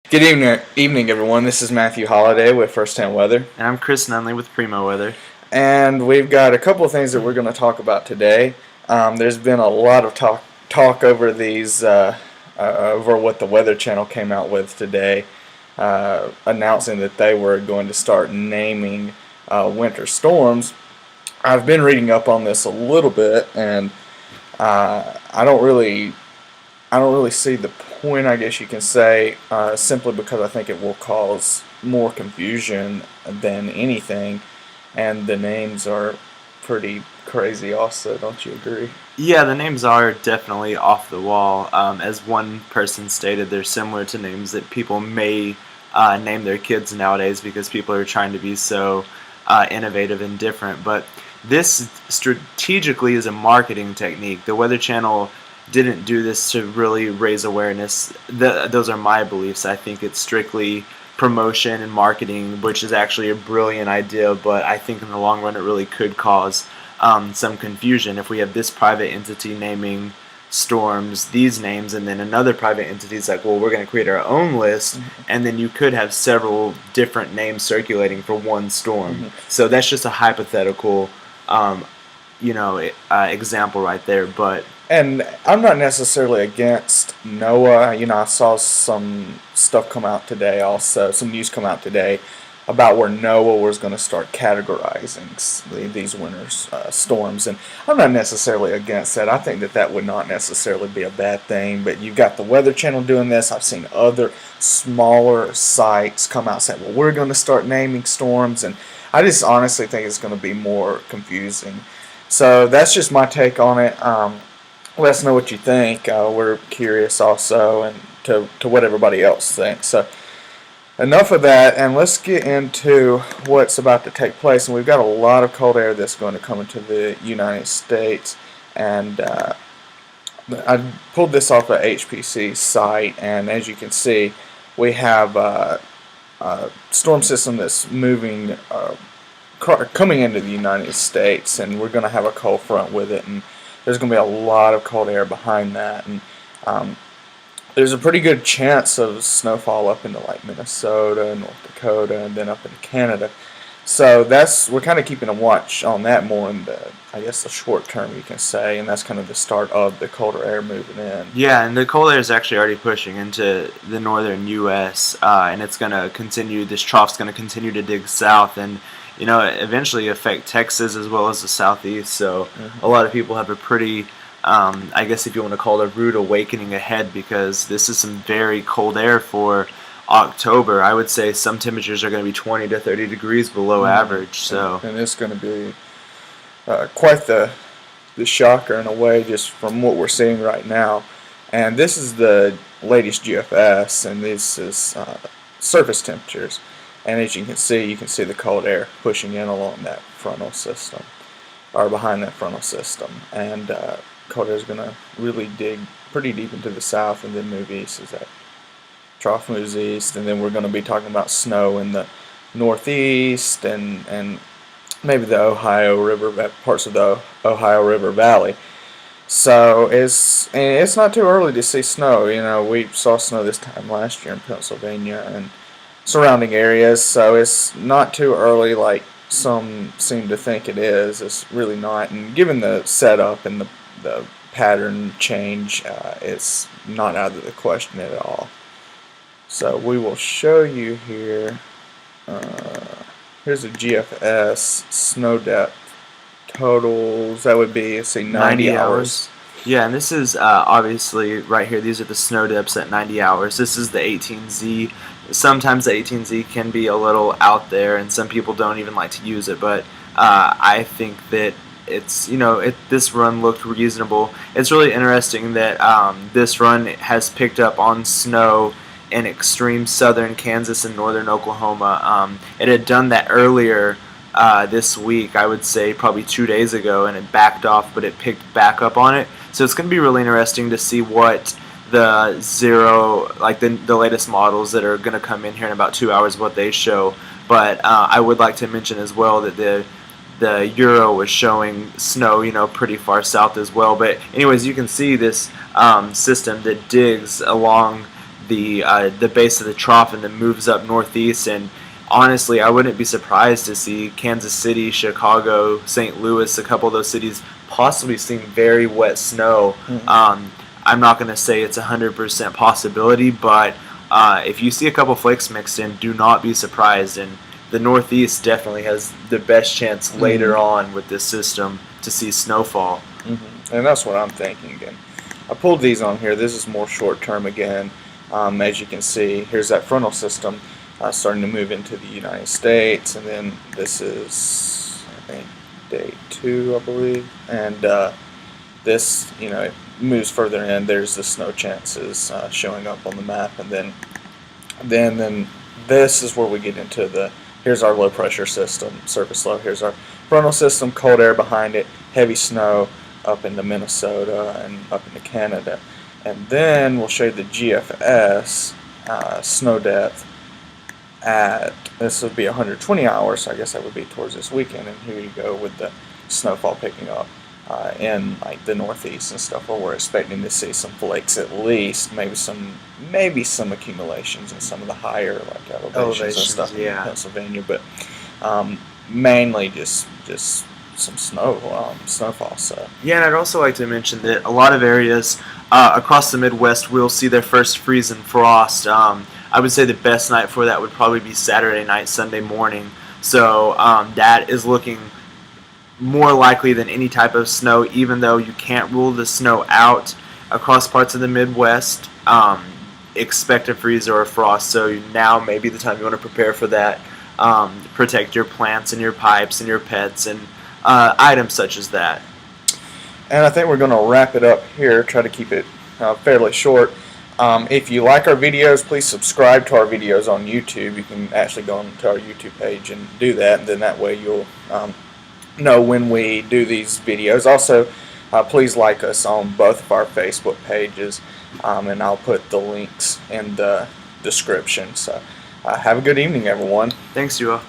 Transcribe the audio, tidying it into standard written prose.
Good evening, everyone. This is Matthew Holliday with First Hand Weather, And I'm Chris Nunley with Primo Weather. and we've got a couple of things that we're going to talk about today. There's been a lot of talk over these over what the Weather Channel came out with today, announcing that they were going to start naming winter storms. I've been reading up on this a little bit, and I don't really see the point, I guess you can say, simply because I think it will cause more confusion than anything, and the names are pretty crazy also, don't you agree? Yeah, the names are definitely off the wall. As one person stated, they're similar to names that people may name their kids nowadays because people are trying to be so innovative and different. But this strategically is a marketing technique. The Weather Channel didn't do this to really raise awareness. Those are my beliefs. I think it's strictly promotion and marketing, which is actually a brilliant idea, but I think in the long run it really could cause some confusion if we have this private entity naming storms these names, and then another private entity is like, well, we're going to create our own list, and then you could have several different names circulating for one storm. So that's just a hypothetical um, example right there. But And I'm not necessarily against NOAA. I saw some stuff come out today also, some news come out today about where NOAA was going to start categorizing these winter storms. And I'm not necessarily against that. I think that that would not necessarily be a bad thing. But you've got the Weather Channel doing this. I've seen other smaller sites come out saying, well, we're going to start naming storms. And I just honestly think it's going to be more confusing. So that's just my take on it. Let us know what you think. We're curious also, and to what everybody else thinks. So enough of that, and let's get into what's about to take place. And we've got a lot of cold air that's going to come into the United States. And I pulled this off of HPC's site, and as you can see, we have a storm system that's moving, coming into the United States, and we're going to have a cold front with it. And there's going to be a lot of cold air behind that, and there's a pretty good chance of snowfall up into like Minnesota, North Dakota, and then up into Canada. So we're kind of keeping a watch on that more in the short term, you can say, and that's kind of the start of the colder air moving in. yeah, and the cold air is actually already pushing into the northern U.S., and it's going to continue. This trough's going to continue to dig south, and eventually affect Texas as well as the southeast. So a lot of people have a pretty, I guess if you want to call it a rude awakening ahead, because this is some very cold air for October. I would say some temperatures are going to be 20 to 30 degrees below average. So and it's going to be quite the shocker in a way, just from what we're seeing right now. And this is the latest GFS, and this is surface temperatures. And as you can see the cold air pushing in along that frontal system, or behind that frontal system. And cold air is going to really dig pretty deep into the south and then move east as that trough moves east. And then we're going to be talking about snow in the northeast and maybe the Ohio River, parts of the Ohio River Valley. So it's not too early to see snow. We saw snow this time last year in Pennsylvania and surrounding areas, so it's not too early like some seem to think it is. It's really not, and given the setup and the pattern change, it's not out of the question at all. So we will show you here. Here's a GFS snow depth totals. That would be, let's see, 90 hours. Yeah, and this is obviously right here. These are the snow depths at 90 hours. This is the 18Z. Sometimes the 18Z can be a little out there, and some people don't even like to use it. But I think that it's this run looked reasonable. It's really interesting that this run has picked up on snow in extreme southern Kansas and northern Oklahoma. It had done that earlier this week, I would say probably 2 days ago, and it backed off, but it picked back up on it. So it's going to be really interesting to see what the the latest models that are going to come in here in about 2 hours, what they show. But I would like to mention as well that the Euro was showing snow, pretty far south as well. But anyways, you can see this system that digs along the base of the trough and then moves up northeast. And honestly, I wouldn't be surprised to see Kansas City, Chicago, St. Louis, a couple of those cities possibly seeing very wet snow. I'm not going to say it's 100% possibility, but if you see a couple flakes mixed in, do not be surprised. And the Northeast definitely has the best chance later on with this system to see snowfall. And that's what I'm thinking. And I pulled these on here. This is more short term again. As you can see, here's that frontal system starting to move into the United States, and then this is, I think, day 2, I believe. And this, it moves further in. There's the snow chances showing up on the map, and then this is where we get into here's our low pressure system, surface low. Here's our frontal system, cold air behind it, heavy snow up into Minnesota and up into Canada. And then we'll show you the GFS snow depth this would be 120 hours, so I guess that would be towards this weekend. And here you go with the snowfall picking up in like the Northeast and stuff, where we're expecting to see some flakes at least, maybe some accumulations in some of the higher like elevations and stuff in Pennsylvania, but mainly just some snowfall. So yeah, and I'd also like to mention that a lot of areas across the Midwest will see their first freeze and frost. I would say the best night for that would probably be Saturday night, Sunday morning. So that is looking more likely than any type of snow, even though you can't rule the snow out across parts of the Midwest. Expect a freeze or a frost, so now may be the time you want to prepare for that. Protect your plants and your pipes and your pets and items such as that. And I think we're going to wrap it up here, try to keep it fairly short. If you like our videos, please subscribe to our videos on YouTube. You can actually go onto our YouTube page and do that, and then that way you'll know when we do these videos. Also, please like us on both of our Facebook pages, and I'll put the links in the description. So have a good evening, everyone. Thanks, you all.